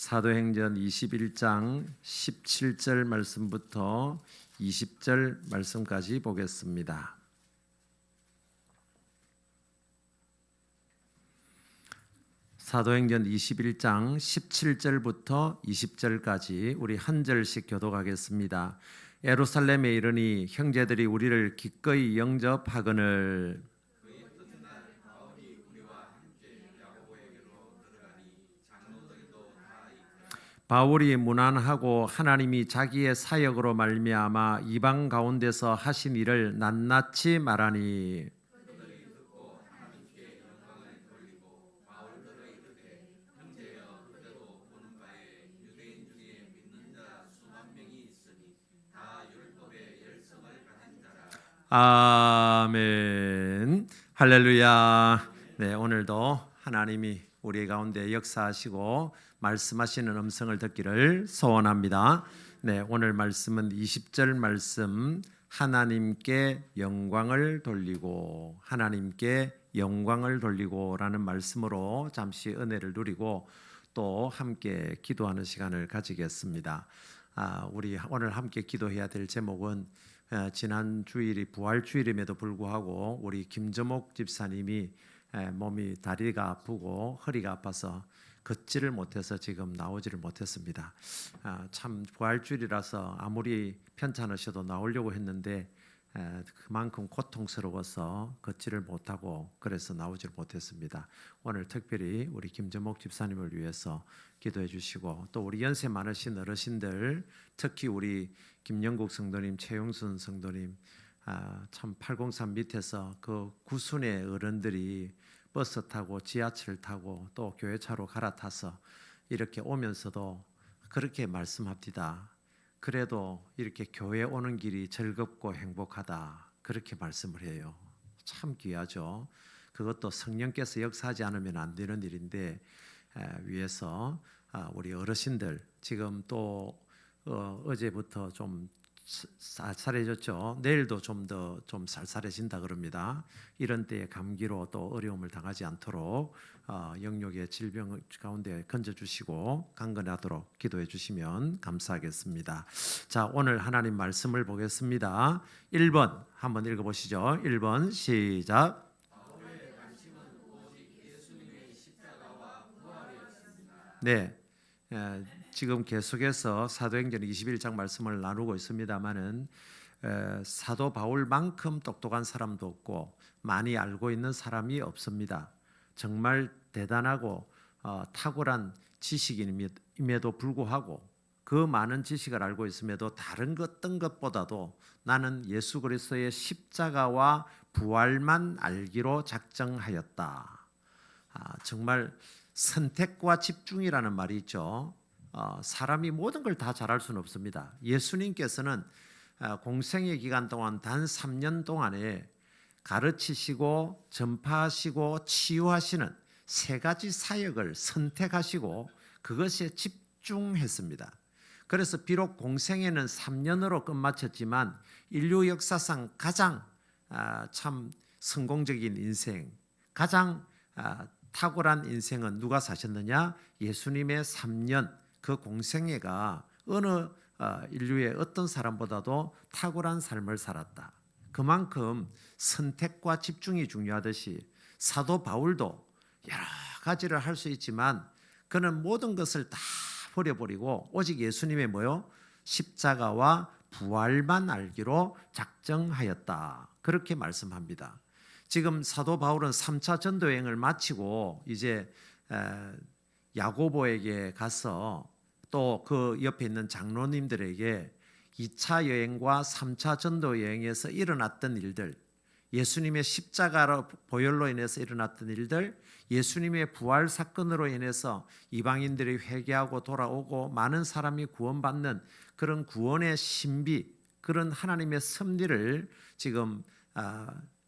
사도행전 21장 17절 말씀부터 20절 말씀까지 보겠습니다. 사도행전 21장 17절부터 20절까지 우리 한 절씩 교독하겠습니다. 예루살렘에 이르니 형제들이 우리를 기꺼이 영접하거늘 바울이 문안하고 하나님이 자기의 사역으로 말미암아 이방 가운데서 하신 일을 낱낱이 말하니 아멘. 할렐루야. 네, 오늘도 하나님이 우리 가운데 역사하시고 말씀하시는 음성을 듣기를 소원합니다. 네, 오늘 말씀은 20절 말씀, 하나님께 영광을 돌리고 하나님께 영광을 돌리고라는 말씀으로 잠시 은혜를 누리고 또 함께 기도하는 시간을 가지겠습니다. 우리 오늘 함께 기도해야 될 제목은 지난 주일이 부활 주일임에도 불구하고 우리 김저목 집사님이 몸이 다리가 아프고 허리가 아파서 걷지를 못해서 지금 나오지를 못했습니다. 참 부활 주일이라서 아무리 편찮으셔도 나오려고 했는데 그만큼 고통스러워서 걷지를 못하고 그래서 나오지를 못했습니다. 오늘 특별히 우리 김저목 집사님을 위해서 기도해 주시고 또 우리 연세 많으신 어르신들 특히 우리 김영국 성도님, 최용순 성도님 참 803 밑에서 그 구순의 어른들이 버스 타고 지하철 타고 또 교회차로 갈아타서 이렇게 오면서도 그렇게 말씀합니다. 그래도 이렇게 교회 오는 길이 즐겁고 행복하다 그렇게 말씀을 해요. 참 귀하죠. 그것도 성령께서 역사하지 않으면 안 되는 일인데 위해서 우리 어르신들 지금 또 어제부터 좀 쌀쌀해졌죠. 내일도 좀 더 좀 쌀쌀해진다 그럽니다. 이런 때에 감기로 또 어려움을 당하지 않도록 영육의 질병 가운데 건져주시고 강건하도록 기도해 주시면 감사하겠습니다. 자, 오늘 하나님 말씀을 보겠습니다. 1번 한번 읽어보시죠. 1번 시작. 네. 지금 계속해서 사도행전 21장 말씀을 나누고 있습니다만은 사도 바울만큼 똑똑한 사람도 없고 많이 알고 있는 사람이 없습니다. 정말 대단하고 탁월한 지식인임에도 불구하고 그 많은 지식을 알고 있음에도 다른 어떤 것보다도 나는 예수 그리스도의 십자가와 부활만 알기로 작정하였다. 정말 선택과 집중이라는 말이 있죠. 사람이 모든 걸 다 잘할 수는 없습니다. 예수님께서는 공생의 기간 동안 단 3년 동안에 가르치시고 전파하시고 치유하시는 세 가지 사역을 선택하시고 그것에 집중했습니다. 그래서 비록 공생애는 3년으로 끝마쳤지만 인류 역사상 가장 참 성공적인 인생, 가장 탁월한 인생은 누가 사셨느냐? 예수님의 3년 그 공생애가 어느 인류의 어떤 사람보다도 탁월한 삶을 살았다. 그만큼 선택과 집중이 중요하듯이 사도 바울도 여러 가지를 할 수 있지만 그는 모든 것을 다 버려버리고 오직 예수님의 뭐요? 십자가와 부활만 알기로 작정하였다. 그렇게 말씀합니다. 지금 사도 바울은 3차 전도 여행을 마치고 이제 야고보에게 가서 또 그 옆에 있는 장로님들에게 2차 여행과 3차 전도 여행에서 일어났던 일들, 예수님의 십자가로 보혈로 인해서 일어났던 일들, 예수님의 부활 사건으로 인해서 이방인들이 회개하고 돌아오고 많은 사람이 구원받는 그런 구원의 신비, 그런 하나님의 섭리를 지금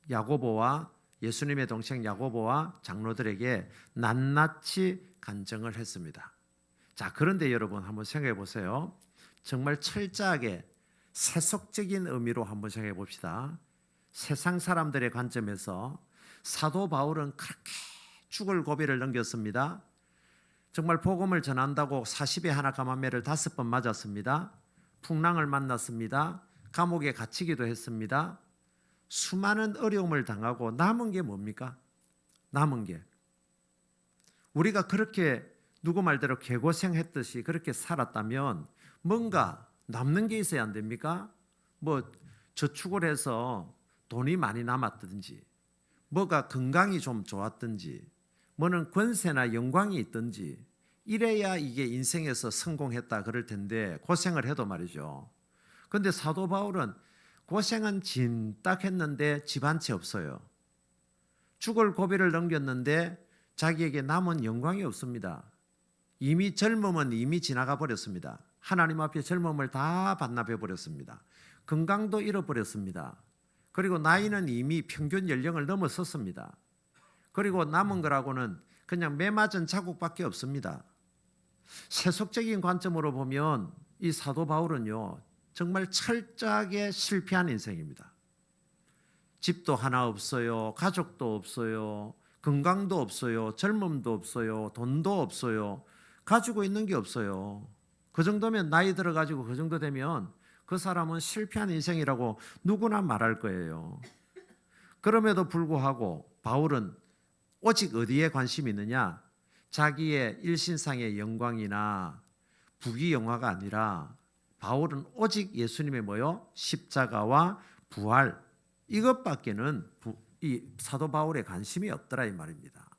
야고보와 예수님의 동생 야고보와 장로들에게 낱낱이 간증을 했습니다. 자, 그런데 여러분 한번 생각해 보세요. 정말 철저하게 세속적인 의미로 한번 생각해 봅시다. 세상 사람들의 관점에서 사도 바울은 그렇게 죽을 고비를 넘겼습니다. 정말 복음을 전한다고 40에 하나 감한매를 5번 맞았습니다. 풍랑을 만났습니다. 감옥에 갇히기도 했습니다. 수많은 어려움을 당하고 남은 게 뭡니까? 남은 게 우리가 그렇게 누구 말대로 개고생했듯이 그렇게 살았다면 뭔가 남는 게 있어야 안 됩니까? 뭐 저축을 해서 돈이 많이 남았든지, 뭐가 건강이 좀 좋았든지, 뭐는 권세나 영광이 있든지, 이래야 이게 인생에서 성공했다 그럴 텐데 고생을 해도 말이죠. 그런데 사도 바울은 고생은 진딱 했는데 집 한 채 없어요. 죽을 고비를 넘겼는데 자기에게 남은 영광이 없습니다. 이미 젊음은 이미 지나가 버렸습니다. 하나님 앞에 젊음을 다 반납해 버렸습니다. 건강도 잃어버렸습니다. 그리고 나이는 이미 평균 연령을 넘어섰습니다. 그리고 남은 거라고는 그냥 매맞은 자국밖에 없습니다. 세속적인 관점으로 보면 이 사도 바울은요, 정말 철저하게 실패한 인생입니다. 집도 하나 없어요. 가족도 없어요. 건강도 없어요. 젊음도 없어요. 돈도 없어요. 가지고 있는 게 없어요. 그 정도면 나이 들어가지고 그 정도 되면 그 사람은 실패한 인생이라고 누구나 말할 거예요. 그럼에도 불구하고 바울은 오직 어디에 관심이 있느냐? 자기의 일신상의 영광이나 부귀영화가 아니라 바울은 오직 예수님의 뭐요? 십자가와 부활, 이것밖에는 이 사도 바울의 관심이 없더라 이 말입니다.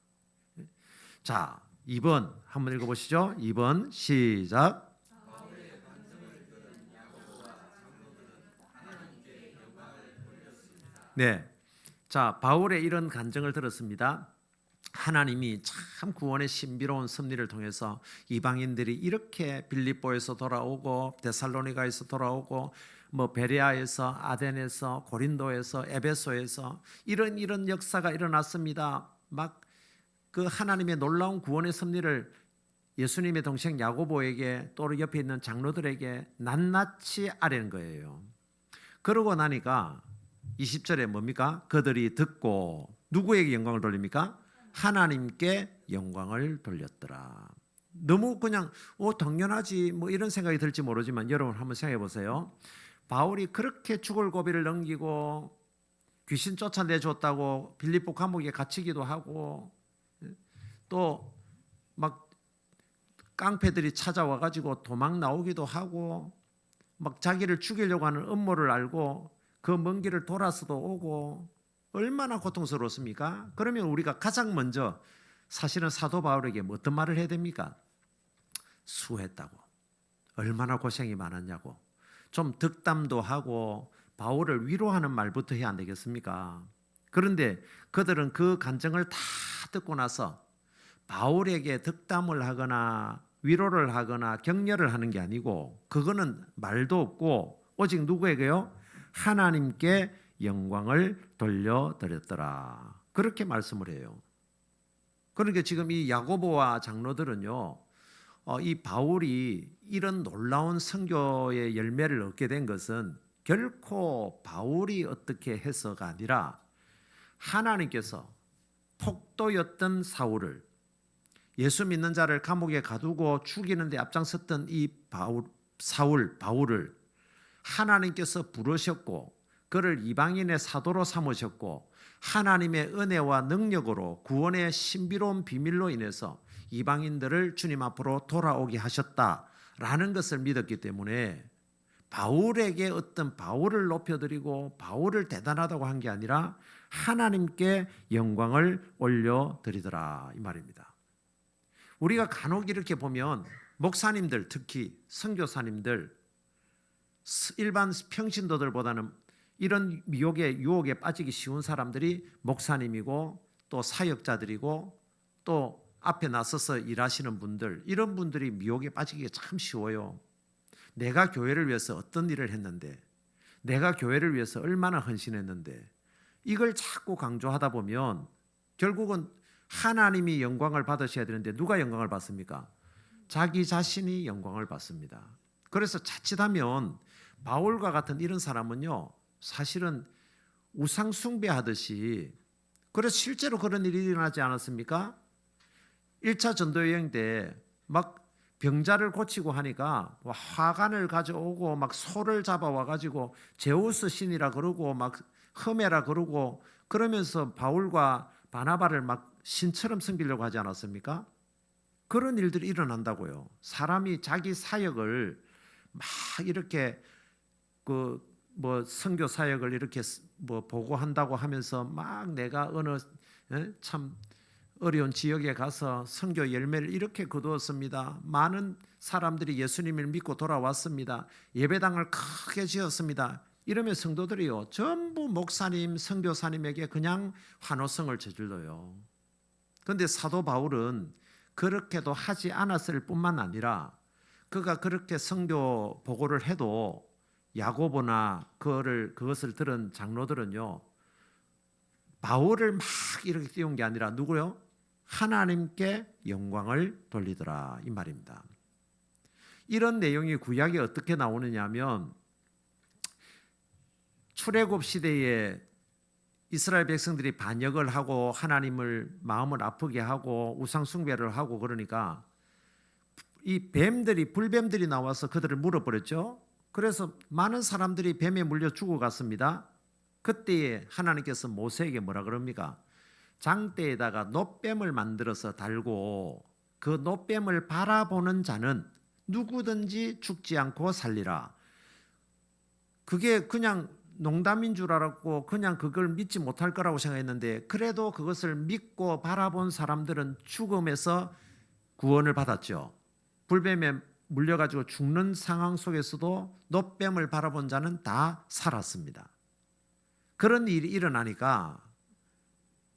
자, 2번 한번 읽어보시죠. 2번 시작. 네, 자, 바울의 이런 간증을 들었습니다. 하나님이 참 구원의 신비로운 섭리를 통해서 이방인들이 이렇게 빌립보에서 돌아오고 데살로니가에서 돌아오고 뭐 베레아에서 아덴에서 고린도에서 에베소에서 이런 역사가 일어났습니다. 막 그 하나님의 놀라운 구원의 섭리를 예수님의 동생 야고보에게 또 옆에 있는 장로들에게 낱낱이 아뢰는 거예요. 그러고 나니까 20절에 뭡니까? 그들이 듣고 누구에게 영광을 돌립니까? 하나님께 영광을 돌렸더라. 너무 그냥 당연하지 뭐 이런 생각이 들지 모르지만 여러분 한번 생각해 보세요. 바울이 그렇게 죽을 고비를 넘기고 귀신 쫓아내줬다고 빌립보 감옥에 갇히기도 하고 또 막 깡패들이 찾아와 가지고 도망 나오기도 하고 막 자기를 죽이려고 하는 음모를 알고 그 먼 길을 돌아서도 오고 얼마나 고통스러웠습니까? 그러면 우리가 가장 먼저 사실은 사도 바울에게 어떤 말을 해야 됩니까? 수했다고. 얼마나 고생이 많았냐고. 좀 득담도 하고 바울을 위로하는 말부터 해야 안 되겠습니까? 그런데 그들은 그 간증을 다 듣고 나서 바울에게 득담을 하거나 위로를 하거나 격려를 하는 게 아니고 그거는 말도 없고 오직 누구에게요? 하나님께 영광을 돌려드렸더라. 그렇게 말씀을 해요. 그러니까 지금 이 야고보와 장로들은요, 이 바울이 이런 놀라운 선교의 열매를 얻게 된 것은 결코 바울이 어떻게 해서가 아니라 하나님께서 폭도였던 사울을 예수 믿는 자를 감옥에 가두고 죽이는 데 앞장섰던 이 바울을 하나님께서 부르셨고 그를 이방인의 사도로 삼으셨고 하나님의 은혜와 능력으로 구원의 신비로운 비밀로 인해서 이방인들을 주님 앞으로 돌아오게 하셨다라는 것을 믿었기 때문에 바울에게 어떤 바울을 높여드리고 바울을 대단하다고 한 게 아니라 하나님께 영광을 올려드리더라 이 말입니다. 우리가 간혹 이렇게 보면 목사님들 특히 선교사님들 일반 평신도들보다는 이런 유혹에 빠지기 쉬운 사람들이 목사님이고 또 사역자들이고 또 앞에 나서서 일하시는 분들 이런 분들이 미혹에 빠지기가 참 쉬워요. 내가 교회를 위해서 어떤 일을 했는데 내가 교회를 위해서 얼마나 헌신했는데 이걸 자꾸 강조하다 보면 결국은 하나님이 영광을 받으셔야 되는데 누가 영광을 받습니까? 자기 자신이 영광을 받습니다. 그래서 자칫하면 바울과 같은 이런 사람은요 사실은 우상 숭배하듯이 그래서 실제로 그런 일이 일어나지 않았습니까? 1차 전도 여행 때 막 병자를 고치고 하니까 화관을 가져오고 막 소를 잡아와 가지고 제우스 신이라 그러고 막 흠해라 그러고 그러면서 바울과 바나바를 막 신처럼 섬기려고 하지 않았습니까? 그런 일들이 일어난다고요. 사람이 자기 사역을 막 이렇게 그 뭐 선교 사역을 이렇게 뭐 보고한다고 하면서 막 내가 어느 참 어려운 지역에 가서 선교 열매를 이렇게 거두었습니다. 많은 사람들이 예수님을 믿고 돌아왔습니다. 예배당을 크게 지었습니다. 이러면 성도들이요 전부 목사님, 선교사님에게 그냥 환호성을 저질러요. 그런데 사도 바울은 그렇게도 하지 않았을 뿐만 아니라 그가 그렇게 선교 보고를 해도 야고보나 그것을 들은 장로들은요 바울을 막 이렇게 띄운 게 아니라 누구요? 하나님께 영광을 돌리더라 이 말입니다. 이런 내용이 구약에 어떻게 나오느냐 하면 출애굽 시대에 이스라엘 백성들이 반역을 하고 하나님을 마음을 아프게 하고 우상 숭배를 하고 그러니까 이 불뱀들이 나와서 그들을 물어버렸죠. 그래서 많은 사람들이 뱀에 물려 죽어갔습니다. 그때에 하나님께서 모세에게 뭐라 그럽니까? 장대에다가 놋뱀을 만들어서 달고 그 놋뱀을 바라보는 자는 누구든지 죽지 않고 살리라. 그게 그냥 농담인 줄 알았고 그냥 그걸 믿지 못할 거라고 생각했는데 그래도 그것을 믿고 바라본 사람들은 죽음에서 구원을 받았죠. 불뱀에 물려가지고 죽는 상황 속에서도 놋뱀을 바라본 자는 다 살았습니다. 그런 일이 일어나니까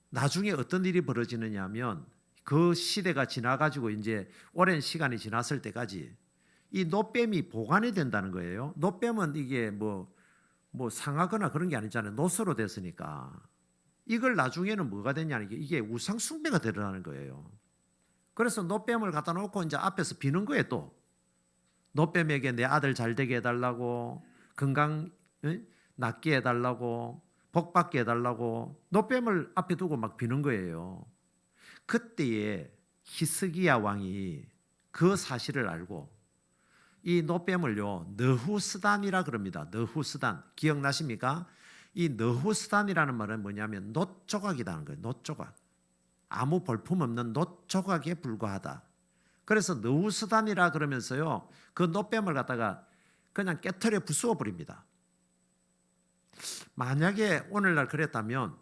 나중에 어떤 일이 벌어지느냐 하면 그 시대가 지나가지고 이제 오랜 시간이 지났을 때까지 이 놋뱀이 보관이 된다는 거예요. 놋뱀은 이게 뭐 상하거나 그런 게 아니잖아요. 노쇠로 됐으니까. 이걸 나중에는 뭐가 되냐 이게 우상 숭배가 되려는 거예요. 그래서 놋뱀을 갖다 놓고 이제 앞에서 비는 거예요. 또 놋뱀에게 내 아들 잘 되게 해달라고 건강 낫게 해달라고 복 받게 해달라고 놋뱀을 앞에 두고 막 비는 거예요. 그때에 히스기야 왕이 그 사실을 알고 이 놋뱀을요 너후스단이라 그럽니다. 너후스단 기억나십니까? 이 너후스단이라는 말은 뭐냐면 놋 조각이라는 거예요. 놋 조각. 아무 볼품 없는 놋 조각에 불과하다. 그래서 너후스단이라 그러면서요 그 놋뱀을 갖다가 그냥 깨트려 부수어 버립니다. 만약에 오늘날 그랬다면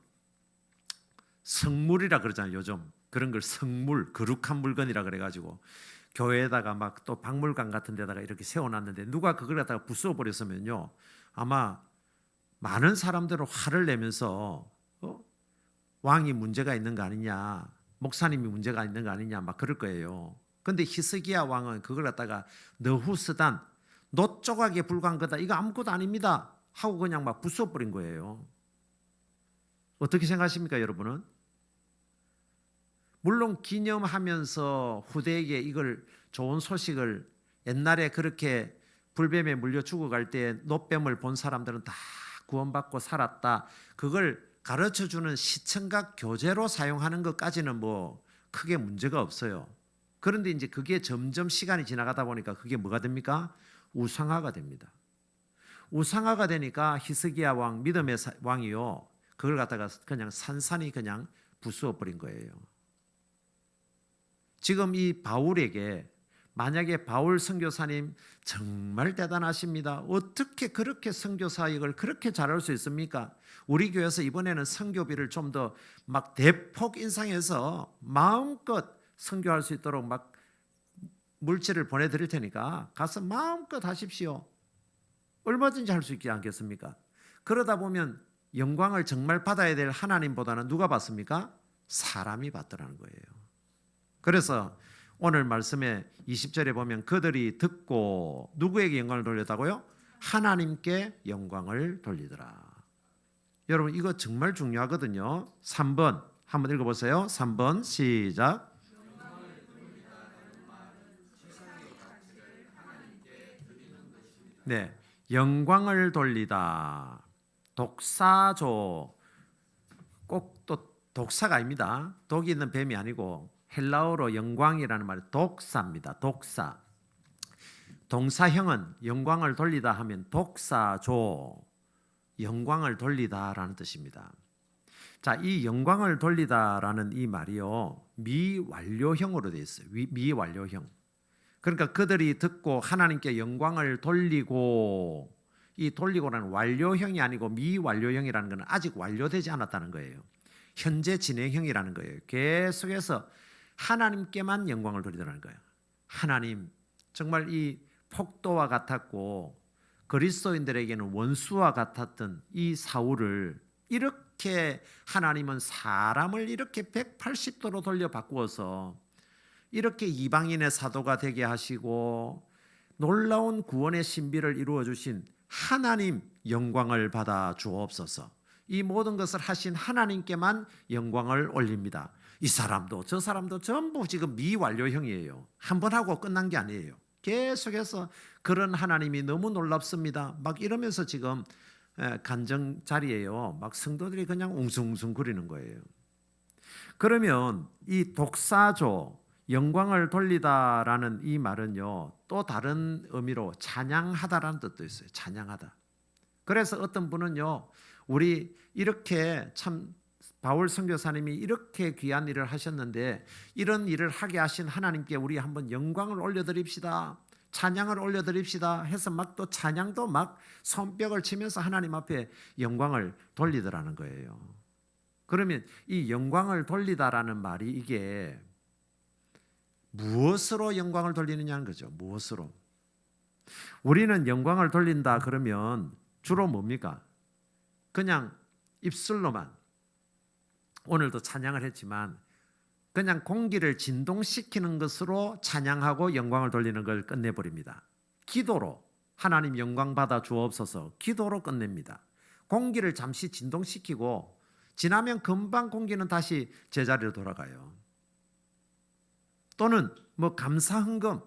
성물이라 그러잖아요. 요즘 그런 걸 성물, 거룩한 물건이라 그래가지고 교회에다가 막 또 박물관 같은 데다가 이렇게 세워놨는데 누가 그걸 갖다가 부수어 버렸으면요 아마 많은 사람들은 화를 내면서 왕이 문제가 있는 거 아니냐, 목사님이 문제가 있는 거 아니냐 막 그럴 거예요. 근데 히스기야 왕은 그걸 갖다가 너후스단, 놋 조각에 불과한 거다, 이거 아무것도 아닙니다 하고 그냥 막 부숴 버린 거예요. 어떻게 생각하십니까 여러분은? 물론 기념하면서 후대에게 이걸 좋은 소식을 옛날에 그렇게 불뱀에 물려 죽어갈 때 놋뱀을 본 사람들은 다 구원받고 살았다, 그걸 가르쳐주는 시청각 교재로 사용하는 것까지는 뭐 크게 문제가 없어요. 그런데 이제 그게 점점 시간이 지나가다 보니까 그게 뭐가 됩니까? 우상화가 됩니다. 우상화가 되니까 히스기야 왕, 믿음의 왕이요 그걸 갖다가 그냥 산산이 그냥 부수어 버린 거예요. 지금 이 바울에게 만약에 바울 선교사님 정말 대단하십니다. 어떻게 그렇게 선교 사역을 그렇게 잘할 수 있습니까? 우리 교회에서 이번에는 선교비를 좀 더 막 대폭 인상해서 마음껏 선교할 수 있도록 막 물질을 보내드릴 테니까 가서 마음껏 하십시오. 얼마든지 할 수 있지 않겠습니까? 그러다 보면 영광을 정말 받아야 될 하나님보다는 누가 받습니까? 사람이 받더라는 거예요. 그래서 오늘 말씀에 20절에 보면 그들이 듣고 누구에게 영광을 돌렸다고요? 하나님께 영광을 돌리더라. 여러분 이거 정말 중요하거든요. 3번 한번 읽어보세요. 3번 시작. 네, 영광을 돌리다. 독사조, 꼭 또 독사가 아닙니다. 독이 있는 뱀이 아니고 헬라어로 영광이라는 말이 독사입니다. 독사. 동사형은 영광을 돌리다 하면 독사조, 영광을 돌리다라는 뜻입니다. 자, 이 영광을 돌리다라는 이 말이요, 미완료형으로 되어 있어요. 미완료형. 그러니까 그들이 듣고 하나님께 영광을 돌리고, 이 돌리고라는 완료형이 아니고 미완료형이라는 것은 아직 완료되지 않았다는 거예요. 현재 진행형이라는 거예요. 계속해서 하나님께만 영광을 돌리더라는 거예요. 하나님, 정말 이 폭도와 같았고 그리스도인들에게는 원수와 같았던 이 사울을 이렇게 하나님은 사람을 이렇게 180도로 돌려 바꾸어서 이렇게 이방인의 사도가 되게 하시고 놀라운 구원의 신비를 이루어 주신 하나님 영광을 받아 주옵소서. 이 모든 것을 하신 하나님께만 영광을 올립니다. 이 사람도 저 사람도 전부 지금 미완료형이에요. 한 번 하고 끝난 게 아니에요. 계속해서 그런 하나님이 너무 놀랍습니다. 막 이러면서 지금 간증 자리에요. 막 성도들이 그냥 웅숭웅숭 거리는 거예요. 그러면 이 독사조, 영광을 돌리다라는 이 말은요, 또 다른 의미로 찬양하다라는 뜻도 있어요. 찬양하다. 그래서 어떤 분은요, 우리 이렇게 참 바울 선교사님이 이렇게 귀한 일을 하셨는데 이런 일을 하게 하신 하나님께 우리 한번 영광을 올려드립시다, 찬양을 올려드립시다 해서 막 또 찬양도 막 손뼉을 치면서 하나님 앞에 영광을 돌리더라는 거예요. 그러면 이 영광을 돌리다라는 말이 이게 무엇으로 영광을 돌리느냐는 거죠. 무엇으로? 우리는 영광을 돌린다 그러면 주로 뭡니까? 그냥 입술로만, 오늘도 찬양을 했지만 그냥 공기를 진동시키는 것으로 찬양하고 영광을 돌리는 걸 끝내버립니다. 기도로 하나님 영광 받아 주옵소서, 기도로 끝냅니다. 공기를 잠시 진동시키고 지나면 금방 공기는 다시 제자리로 돌아가요. 또는 뭐 감사헌금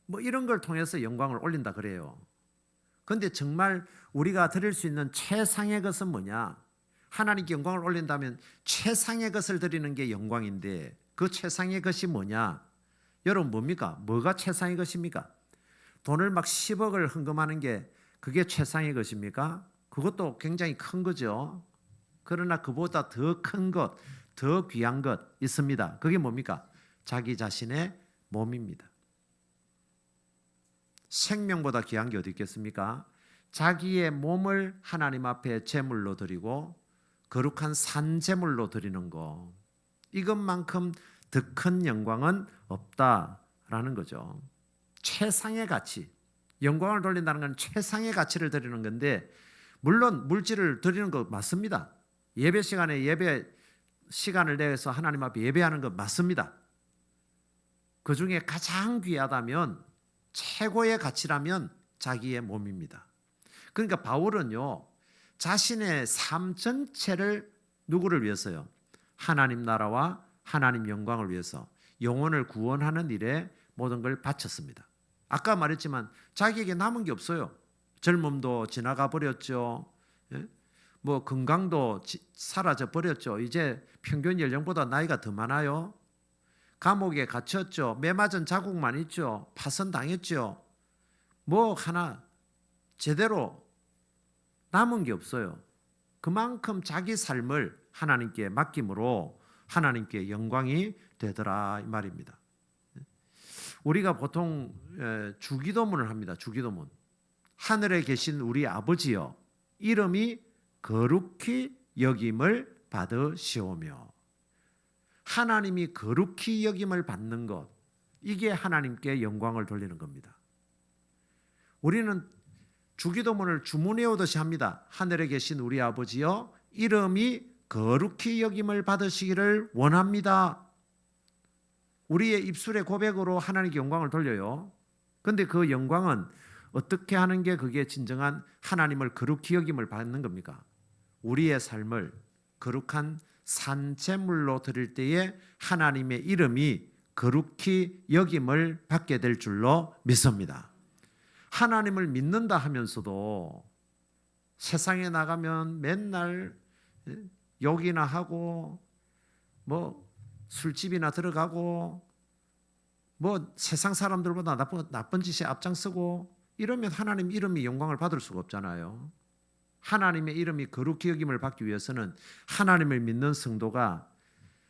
뭐 이런 걸 통해서 영광을 올린다 그래요. 그런데 정말 우리가 드릴 수 있는 최상의 것은 뭐냐? 하나님께 영광을 올린다면 최상의 것을 드리는 게 영광인데 그 최상의 것이 뭐냐? 여러분 뭡니까? 뭐가 최상의 것입니까? 돈을 막 10억을 헌금하는 게 그게 최상의 것입니까? 그것도 굉장히 큰 거죠. 그러나 그보다 더 큰 것, 더 귀한 것 있습니다. 그게 뭡니까? 자기 자신의 몸입니다. 생명보다 귀한 게 어디 있겠습니까? 자기의 몸을 하나님 앞에 제물로 드리고 거룩한 산제물로 드리는 것, 이것만큼 더 큰 영광은 없다라는 거죠. 최상의 가치, 영광을 돌린다는 건 최상의 가치를 드리는 건데, 물론 물질을 드리는 거 맞습니다. 예배 시간에 예배 시간을 내서 하나님 앞에 예배하는 거 맞습니다. 그 중에 가장 귀하다면, 최고의 가치라면 자기의 몸입니다. 그러니까 바울은요, 자신의 삶 전체를 누구를 위해서요? 하나님 나라와 하나님 영광을 위해서 영혼을 구원하는 일에 모든 걸 바쳤습니다. 아까 말했지만 자기에게 남은 게 없어요. 젊음도 지나가 버렸죠. 뭐 건강도 사라져 버렸죠. 이제 평균 연령보다 나이가 더 많아요. 감옥에 갇혔죠. 매맞은 자국만 있죠. 파선당했죠. 뭐 하나 제대로 남은 게 없어요. 그만큼 자기 삶을 하나님께 맡김으로 하나님께 영광이 되더라 이 말입니다. 우리가 보통 주기도문을 합니다. 주기도문. 하늘에 계신 우리 아버지여, 이름이 거룩히 여김을 받으시오며. 하나님이 거룩히 여김을 받는 것, 이게 하나님께 영광을 돌리는 겁니다. 우리는 주기도문을 주문해 오듯이 합니다. 하늘에 계신 우리 아버지여, 이름이 거룩히 여김을 받으시기를 원합니다. 우리의 입술의 고백으로 하나님께 영광을 돌려요. 그런데 그 영광은 어떻게 하는 게 그게 진정한 하나님을 거룩히 여김을 받는 겁니까? 우리의 삶을 거룩한 산제물로 드릴 때에 하나님의 이름이 거룩히 여김을 받게 될 줄로 믿습니다. 하나님을 믿는다 하면서도 세상에 나가면 맨날 욕이나 하고 뭐 술집이나 들어가고 뭐 세상 사람들보다 나쁜 짓에 앞장서고 이러면 하나님 이름이 영광을 받을 수가 없잖아요. 하나님의 이름이 거룩히 여김을 받기 위해서는 하나님을 믿는 성도가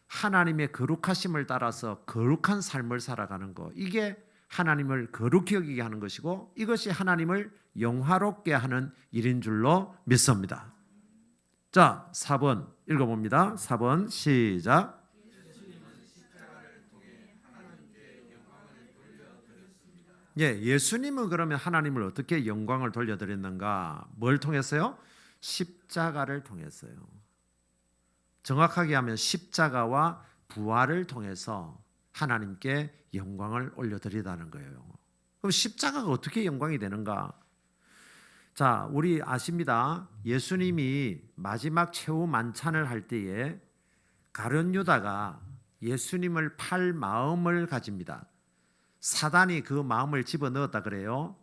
하나님의 거룩하심을 따라서 거룩한 삶을 살아가는 것, 이게 하나님을 거룩히 여기게 하는 것이고 이것이 하나님을 영화롭게 하는 일인 줄로 믿습니다. 자, 4번 읽어봅니다. 4번 시작. 예, 예수님은 그러면 하나님을 어떻게 영광을 돌려드렸는가? 뭘 통해서요? 십자가를 통해서요. 정확하게 하면 십자가와 부활을 통해서 하나님께 영광을 올려드리다는 거예요. 그럼 십자가가 어떻게 영광이 되는가? 자, 우리 아십니다. 예수님이 마지막 최후 만찬을 할 때에 가룟 유다가 예수님을 팔 마음을 가집니다. 사단이 그 마음을 집어넣었다 그래요.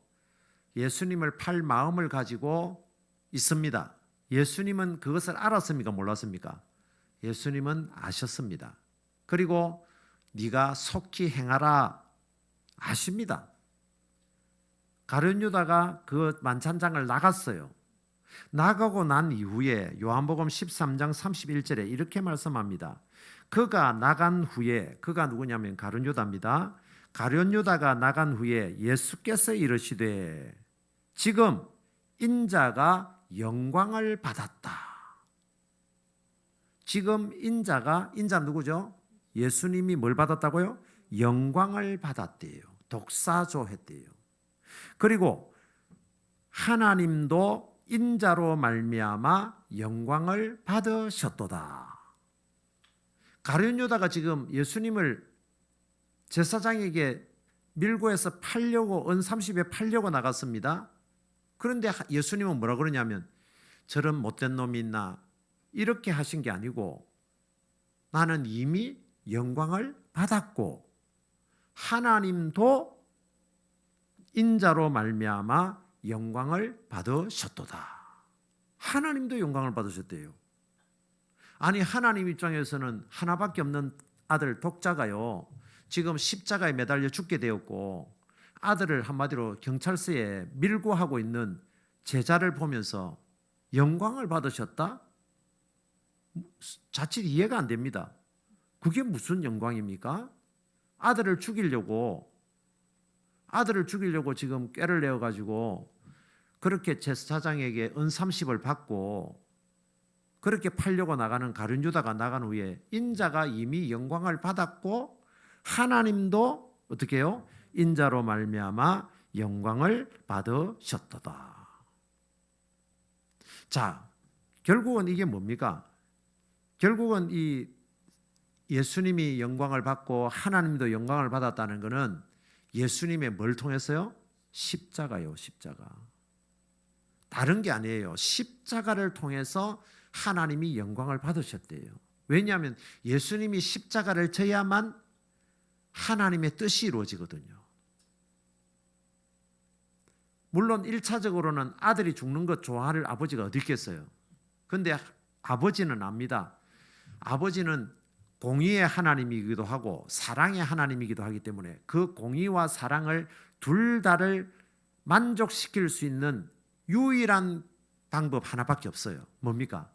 예수님을 팔 마음을 가지고 있습니다. 예수님은 그것을 알았습니까? 몰랐습니까? 예수님은 아셨습니다. 그리고 네가 속히 행하라 아십니다. 가룟 유다가 그 만찬장을 나갔어요. 나가고 난 이후에 요한복음 13장 31절에 이렇게 말씀합니다. 그가 나간 후에, 그가 누구냐면 가룟 유다입니다. 가룟 유다가 나간 후에 예수께서 이르시되 지금 인자가 영광을 받았다. 지금 인자 누구죠? 예수님이 뭘 받았다고요? 영광을 받았대요. 독사조했대요. 그리고 하나님도 인자로 말미암아 영광을 받으셨도다. 가룟 유다가 지금 예수님을 제사장에게 밀고 해서 팔려고 은 30에 팔려고 나갔습니다. 그런데 예수님은 뭐라 그러냐면 저런 못된 놈이 있나 이렇게 하신 게 아니고 나는 이미 영광을 받았고 하나님도 인자로 말미암아 영광을 받으셨도다. 하나님도 영광을 받으셨대요. 아니 하나님 입장에서는 하나밖에 없는 아들 독자가요 지금 십자가에 매달려 죽게 되었고 아들을 한마디로 경찰서에 밀고 하고 있는 제자를 보면서 영광을 받으셨다? 자칫 이해가 안 됩니다. 그게 무슨 영광입니까? 아들을 죽이려고 지금 꾀를 내어가지고 그렇게 제사장에게 은 30을 받고 그렇게 팔려고 나가는 가룟 유다가 나간 후에 인자가 이미 영광을 받았고 하나님도 어떻게 해요? 인자로 말미암아 영광을 받으셨도다. 자, 결국은 이게 뭡니까? 결국은 이 예수님이 영광을 받고 하나님도 영광을 받았다는 것은 예수님의 뭘 통해서요? 십자가요, 십자가. 다른 게 아니에요. 십자가를 통해서 하나님이 영광을 받으셨대요. 왜냐하면 예수님이 십자가를 져야만 하나님의 뜻이 이루어지거든요. 물론 1차적으로는 아들이 죽는 것 좋아할 아버지가 어디 있겠어요. 그런데 아버지는 압니다. 아버지는 공의의 하나님이기도 하고 사랑의 하나님이기도 하기 때문에 그 공의와 사랑을 둘 다를 만족시킬 수 있는 유일한 방법 하나밖에 없어요. 뭡니까?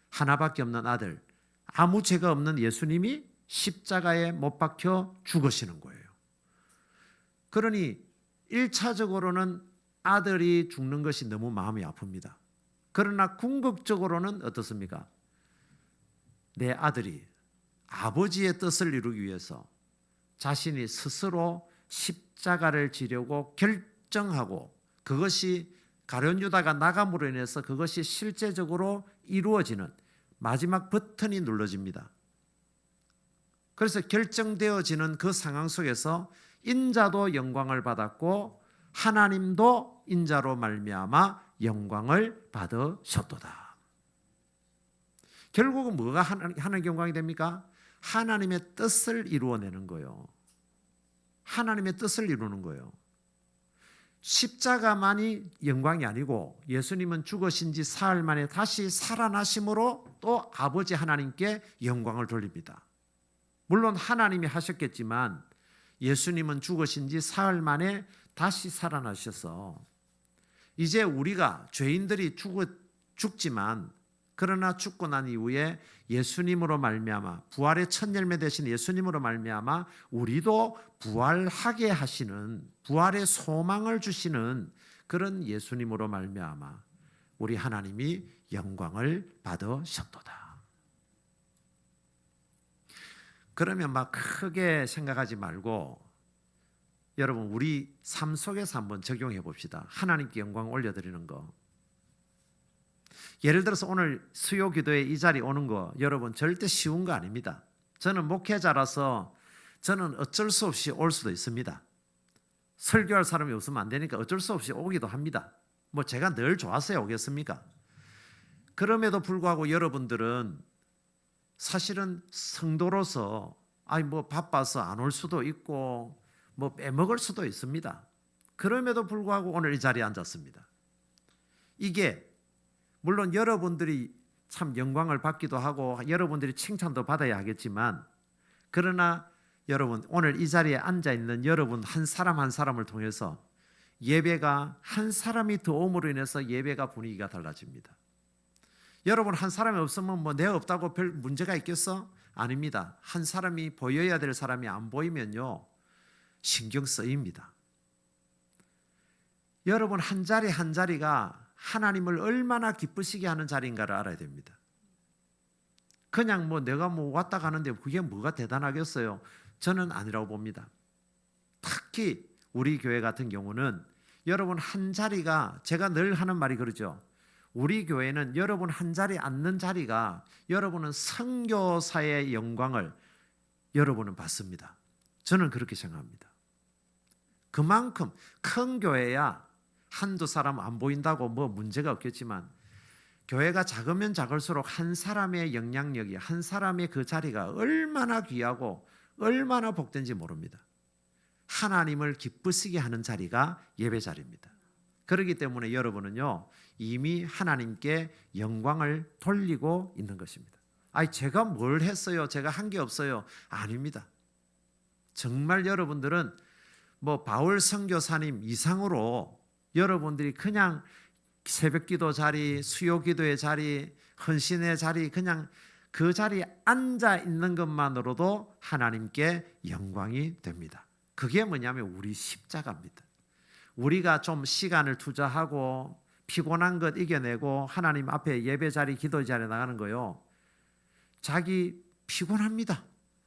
하나밖에 없는 아들, 아무 죄가 없는 예수님이 십자가에 못 박혀 죽으시는 거예요. 그러니 1차적으로는 아들이 죽는 것이 너무 마음이 아픕니다. 그러나 궁극적으로는 어떻습니까? 내 아들이 아버지의 뜻을 이루기 위해서 자신이 스스로 십자가를 지려고 결정하고 그것이 가룟 유다가 나감으로 인해서 그것이 실제적으로 이루어지는 마지막 버튼이 눌러집니다. 그래서 결정되어지는 그 상황 속에서 인자도 영광을 받았고 하나님도 인자로 말미암아 영광을 받으셨도다. 결국은 뭐가 하나님의 영광이 됩니까? 하나님의 뜻을 이루어내는 거예요. 하나님의 뜻을 이루는 거예요. 십자가만이 영광이 아니고 예수님은 죽으신 지 사흘 만에 다시 살아나심으로 또 아버지 하나님께 영광을 돌립니다. 물론 하나님이 하셨겠지만 예수님은 죽으신 지 사흘 만에 다시 살아나셔서 이제 우리가 죄인들이 죽지만 그러나 죽고 난 이후에 예수님으로 말미암아 부활의 첫 열매 되신 예수님으로 말미암아 우리도 부활하게 하시는 부활의 소망을 주시는 그런 예수님으로 말미암아 우리 하나님이 영광을 받으셨도다. 그러면 막 크게 생각하지 말고 여러분 우리 삶 속에서 한번 적용해 봅시다. 하나님께 영광 올려드리는 거. 예를 들어서 오늘 수요 기도에 이 자리 오는 거 여러분 절대 쉬운 거 아닙니다. 저는 목회자라서 저는 어쩔 수 없이 올 수도 있습니다. 설교할 사람이 없으면 안 되니까 어쩔 수 없이 오기도 합니다. 뭐 제가 늘 좋았어야 오겠습니까? 그럼에도 불구하고 여러분들은 사실은 성도로서 뭐 바빠서 안 올 수도 있고 뭐 빼먹을 수도 있습니다. 그럼에도 불구하고 오늘 이 자리에 앉았습니다. 이게 물론 여러분들이 참 영광을 받기도 하고 여러분들이 칭찬도 받아야 하겠지만 그러나 여러분 오늘 이 자리에 앉아 있는 여러분 한 사람 한 사람을 통해서 예배가 한 사람이 더 옴으로 인해서 예배가 분위기가 달라집니다. 여러분 한 사람이 없으면 뭐 내가 없다고 별 문제가 있겠어? 아닙니다. 한 사람이 보여야 될 사람이 안 보이면요 신경 쓰입니다. 여러분 한 자리 한 자리가 하나님을 얼마나 기쁘시게 하는 자리인가를 알아야 됩니다. 그냥 뭐 내가 뭐 왔다 가는데 그게 뭐가 대단하겠어요? 저는 아니라고 봅니다. 특히 우리 교회 같은 경우는 여러분 한 자리가 제가 늘 하는 말이 그러죠. 우리 교회는 여러분 한 자리 앉는 자리가 여러분은 선교사의 영광을 여러분은 받습니다. 저는 그렇게 생각합니다. 그만큼 큰 교회야 한두 사람 안 보인다고 뭐 문제가 없겠지만 교회가 작으면 작을수록 한 사람의 영향력이 한 사람의 그 자리가 얼마나 귀하고 얼마나 복된지 모릅니다. 하나님을 기쁘시게 하는 자리가 예배 자리입니다. 그렇기 때문에 여러분은요 이미 하나님께 영광을 돌리고 있는 것입니다. 제가 뭘 했어요? 제가 한 게 없어요? 아닙니다. 정말 여러분들은 뭐 바울 선교사님 이상으로 여러분들이 그냥 새벽기도 자리, 수요기도의 자리, 헌신의 자리 그냥 그 자리에 앉아 있는 것만으로도 하나님께 영광이 됩니다. 그게 뭐냐면 우리 십자가입니다. 우리가 좀 시간을 투자하고 피곤한 것 이겨내고 하나님 앞에 예배 자리, 기도 자리에 나가는 거요. 자기 피곤합니다.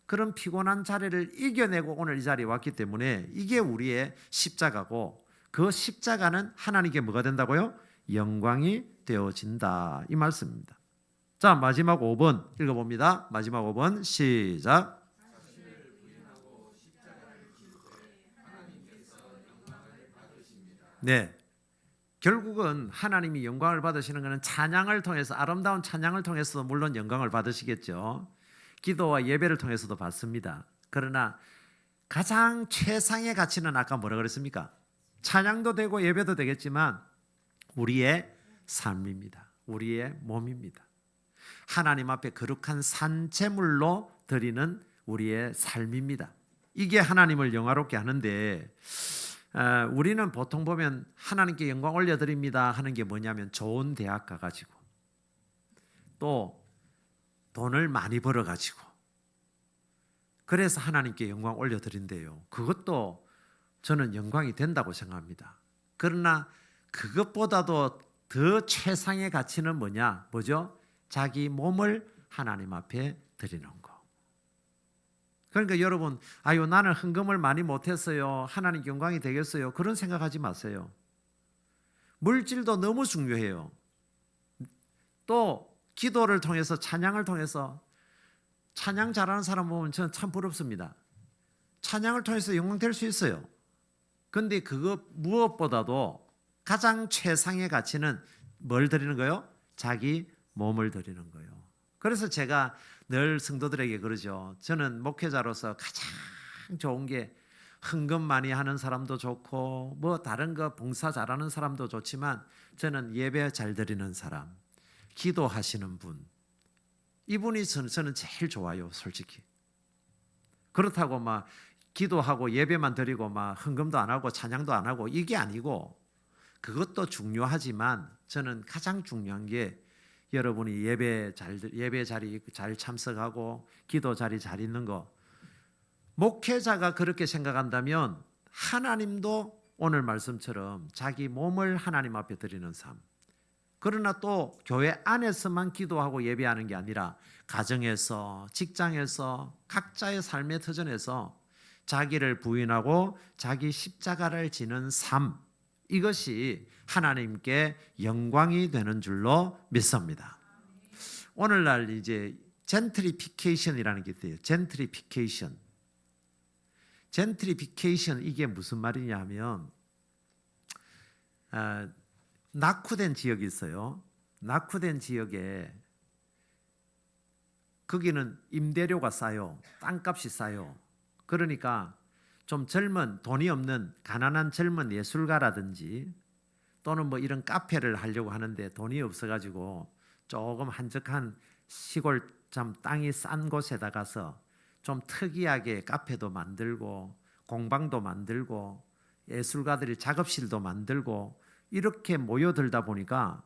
그런 피곤한 자리를 이겨내고 오늘 이 자리에 왔기 때문에 이게 우리의 십자가고 그 십자가는 하나님께 뭐가 된다고요? 영광이 되어진다. 이 말씀입니다. 자, 마지막 5번 읽어봅니다. 마지막 5번 시작. 네, 결국은 하나님이 영광을 받으시는 것은 찬양을 통해서 아름다운 찬양을 통해서도 물론 영광을 받으시겠죠. 기도와 예배를 통해서도 받습니다. 그러나 가장 최상의 가치는 아까 뭐라 그랬습니까? 찬양도 되고 예배도 되겠지만 우리의 삶입니다. 우리의 몸입니다. 하나님 앞에 거룩한 산제물로 드리는 우리의 삶입니다. 이게 하나님을 영화롭게 하는데 우리는 보통 보면 하나님께 영광 올려드립니다 하는 게 뭐냐면 좋은 대학 가가지고 또 돈을 많이 벌어가지고 그래서 하나님께 영광 올려드린대요. 그것도 저는 영광이 된다고 생각합니다. 그러나 그것보다도 더 최상의 가치는 뭐죠? 자기 몸을 하나님 앞에 드리는 거. 그러니까 여러분, 나는 헌금을 많이 못했어요. 하나님 영광이 되겠어요. 그런 생각하지 마세요. 물질도 너무 중요해요. 또 기도를 통해서 찬양을 통해서 찬양 잘하는 사람 보면 저는 참 부럽습니다. 찬양을 통해서 영광 될 수 있어요. 그런데 그거 무엇보다도 가장 최상의 가치는 뭘 드리는 거예요? 자기 몸을 드리는 거예요. 그래서 제가 늘 성도들에게 그러죠. 저는 목회자로서 가장 좋은 게 헌금 많이 하는 사람도 좋고 뭐 다른 거 봉사 잘하는 사람도 좋지만 저는 예배 잘 드리는 사람, 기도하시는 분, 이분이 저는 제일 좋아요. 솔직히 그렇다고 막 기도하고 예배만 드리고 막 헌금도 안 하고 찬양도 안 하고 이게 아니고, 그것도 중요하지만 저는 가장 중요한 게 여러분이 예배 자리 잘 참석하고 기도 자리 잘 있는 거. 목회자가 그렇게 생각한다면 하나님도 오늘 말씀처럼 자기 몸을 하나님 앞에 드리는 삶. 그러나 또 교회 안에서만 기도하고 예배하는 게 아니라 가정에서, 직장에서, 각자의 삶의 터전에서 자기를 부인하고 자기 십자가를 지는 삶, 이것이 하나님께 영광이 되는 줄로 믿습니다. 오늘날 이제 젠트리피케이션이라는 게 있어요. 젠트리피케이션 이게 무슨 말이냐 하면, 낙후된 지역이 있어요. 낙후된 지역에 거기는 임대료가 싸요. 땅값이 싸요. 그러니까 좀 돈이 없는 가난한 젊은 예술가라든지 또는 뭐 이런 카페를 하려고 하는데 돈이 없어가지고 조금 한적한 시골 땅이 싼 곳에다 가서 좀 특이하게 카페도 만들고 공방도 만들고 예술가들이 작업실도 만들고 이렇게 모여들다 보니까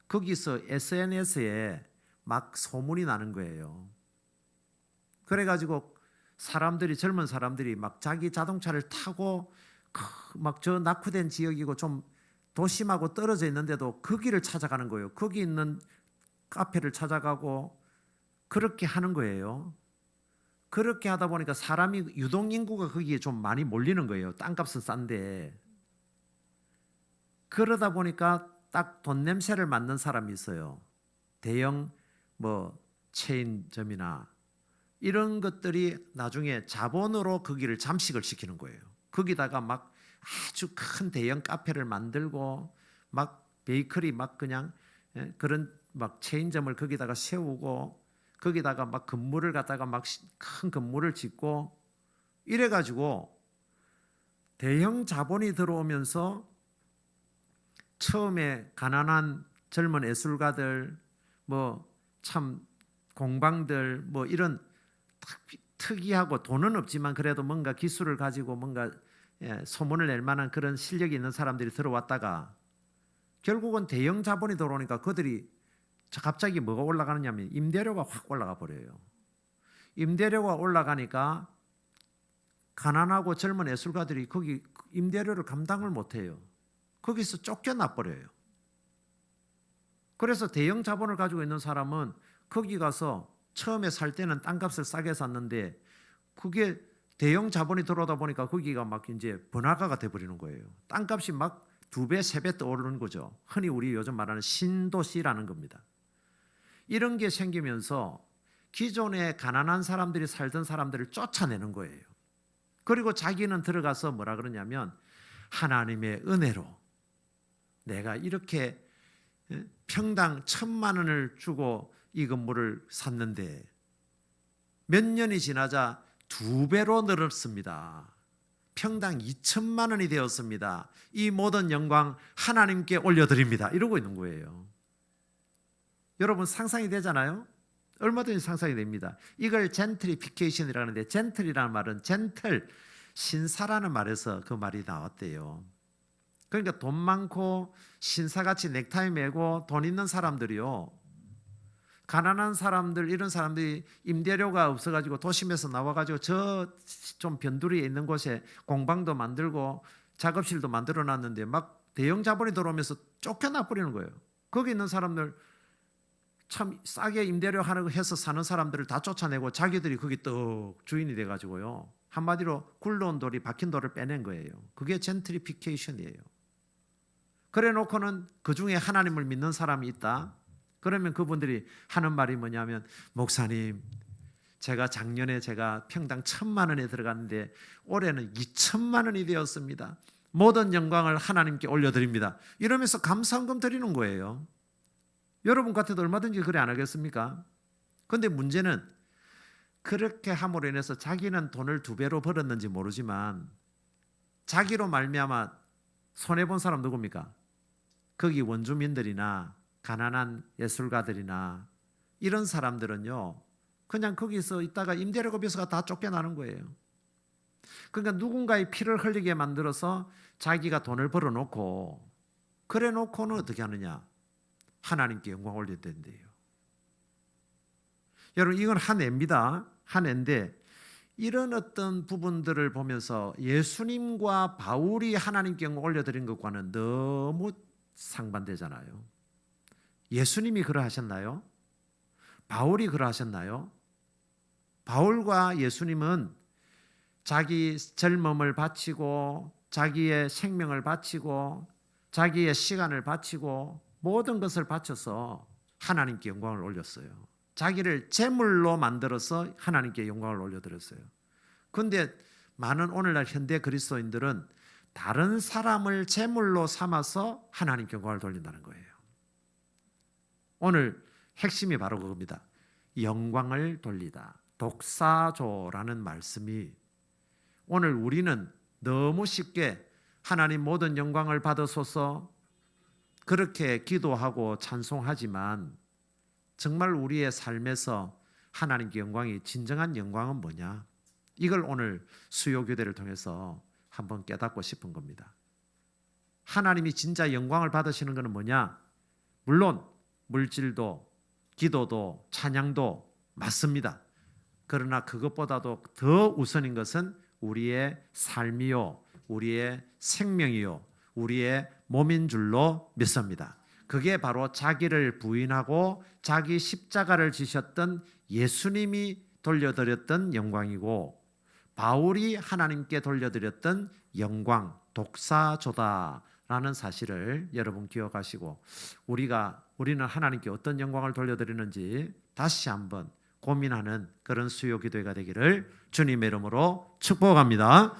거기서 SNS에 막 소문이 나는 거예요. 그래가지고 젊은 사람들이 막 자기 자동차를 타고 막 저 낙후된 지역이고 좀 도심하고 떨어져 있는데도 거기를 찾아가는 거예요. 거기 있는 카페를 찾아가고 그렇게 하는 거예요. 그렇게 하다 보니까 사람이 유동인구가 거기에 좀 많이 몰리는 거예요. 땅값은 싼데. 그러다 보니까 딱 돈 냄새를 맡는 사람이 있어요. 대형 뭐 체인점이나 이런 것들이 나중에 자본으로 거기를 잠식을 시키는 거예요. 거기다가 막 아주 큰 대형 카페를 만들고 막 베이커리 막 그냥 그런 막 체인점을 거기다가 세우고 거기다가 막 건물을 갖다가 막 큰 건물을 짓고 이래가지고 대형 자본이 들어오면서 처음에 가난한 젊은 예술가들 뭐 참 공방들 뭐 이런 특이하고 돈은 없지만 그래도 뭔가 기술을 가지고 뭔가 소문을 낼 만한 그런 실력이 있는 사람들이 들어왔다가 결국은 대형 자본이 들어오니까 그들이 갑자기 뭐가 올라가느냐면 임대료가 확 올라가 버려요. 임대료가 올라가니까 가난하고 젊은 예술가들이 거기 임대료를 감당을 못해요. 거기서 쫓겨나 버려요. 그래서 대형 자본을 가지고 있는 사람은 거기 가서 처음에 살 때는 땅값을 싸게 샀는데 그게 대형 자본이 들어오다 보니까 거기가 막 이제 번화가가 돼버리는 거예요. 땅값이 막 2배, 3배 떠오르는 거죠. 흔히 우리 요즘 말하는 신도시라는 겁니다. 이런 게 생기면서 기존에 가난한 사람들이 살던 사람들을 쫓아내는 거예요. 그리고 자기는 들어가서 뭐라 그러냐면 하나님의 은혜로 내가 이렇게 평당 1,000만 원을 주고 이 건물을 샀는데 몇 년이 지나자 2배로 늘었습니다. 평당 2,000만 원이 되었습니다. 이 모든 영광 하나님께 올려드립니다. 이러고 있는 거예요. 여러분 상상이 되잖아요? 얼마든지 상상이 됩니다. 이걸 젠트리피케이션이라는데 젠틀이라는 말은 신사라는 말에서 그 말이 나왔대요. 그러니까 돈 많고 신사같이 넥타이 매고 돈 있는 사람들이요, 가난한 사람들 이런 사람들이 임대료가 없어가지고 도심에서 나와가지고 저 좀 변두리에 있는 곳에 공방도 만들고 작업실도 만들어놨는데 막 대형 자본이 들어오면서 쫓겨나 버리는 거예요. 거기 있는 사람들 참 싸게 임대료 하는 해서 사는 사람들을 다 쫓아내고 자기들이 거기 떡 주인이 돼가지고요, 한마디로 굴러온 돌이 박힌 돌을 빼낸 거예요. 그게 젠트리피케이션이에요. 그래 놓고는 그 중에 하나님을 믿는 사람이 있다. 그러면 그분들이 하는 말이 뭐냐면, 목사님 작년에 제가 평당 1,000만 원에 들어갔는데 올해는 2,000만 원이 되었습니다. 모든 영광을 하나님께 올려드립니다. 이러면서 감사헌금 드리는 거예요. 여러분 같아도 얼마든지 그래 안 하겠습니까? 그런데 문제는 그렇게 함으로 인해서 자기는 돈을 2배로 벌었는지 모르지만 자기로 말미암아 손해본 사람 누굽니까? 거기 원주민들이나 가난한 예술가들이나 이런 사람들은요, 그냥 거기서 있다가 임대료급여서가 다 쫓겨나는 거예요. 그러니까 누군가의 피를 흘리게 만들어서 자기가 돈을 벌어놓고 그래 놓고는 어떻게 하느냐? 하나님께 영광 올려야 된대요. 여러분 이건 한 애입니다. 한 애인데 이런 어떤 부분들을 보면서 예수님과 바울이 하나님께 영광 올려드린 것과는 너무 상반되잖아요. 예수님이 그러하셨나요? 바울이 그러하셨나요? 바울과 예수님은 자기 젊음을 바치고 자기의 생명을 바치고 자기의 시간을 바치고 모든 것을 바쳐서 하나님께 영광을 올렸어요. 자기를 제물로 만들어서 하나님께 영광을 올려드렸어요. 그런데 많은 오늘날 현대 그리스도인들은 다른 사람을 제물로 삼아서 하나님께 영광을 돌린다는 거예요. 오늘 핵심이 바로 그겁니다. 영광을 돌리다. 독사조라는 말씀이 오늘 우리는 너무 쉽게 하나님 모든 영광을 받으소서 그렇게 기도하고 찬송하지만 정말 우리의 삶에서 하나님께 영광이 진정한 영광은 뭐냐? 이걸 오늘 수요교대를 통해서 한번 깨닫고 싶은 겁니다. 하나님이 진짜 영광을 받으시는 것은 뭐냐? 물론 물질도 기도도 찬양도 맞습니다. 그러나 그것보다도 더 우선인 것은 우리의 삶이요, 우리의 생명이요, 우리의 몸인 줄로 믿습니다. 그게 바로 자기를 부인하고 자기 십자가를 지셨던 예수님이 돌려드렸던 영광이고 바울이 하나님께 돌려드렸던 영광, 독사조다라는 사실을 여러분 기억하시고 우리는 하나님께 어떤 영광을 돌려드리는지 다시 한번 고민하는 그런 수요 기도회가 되기를 주님의 이름으로 축복합니다.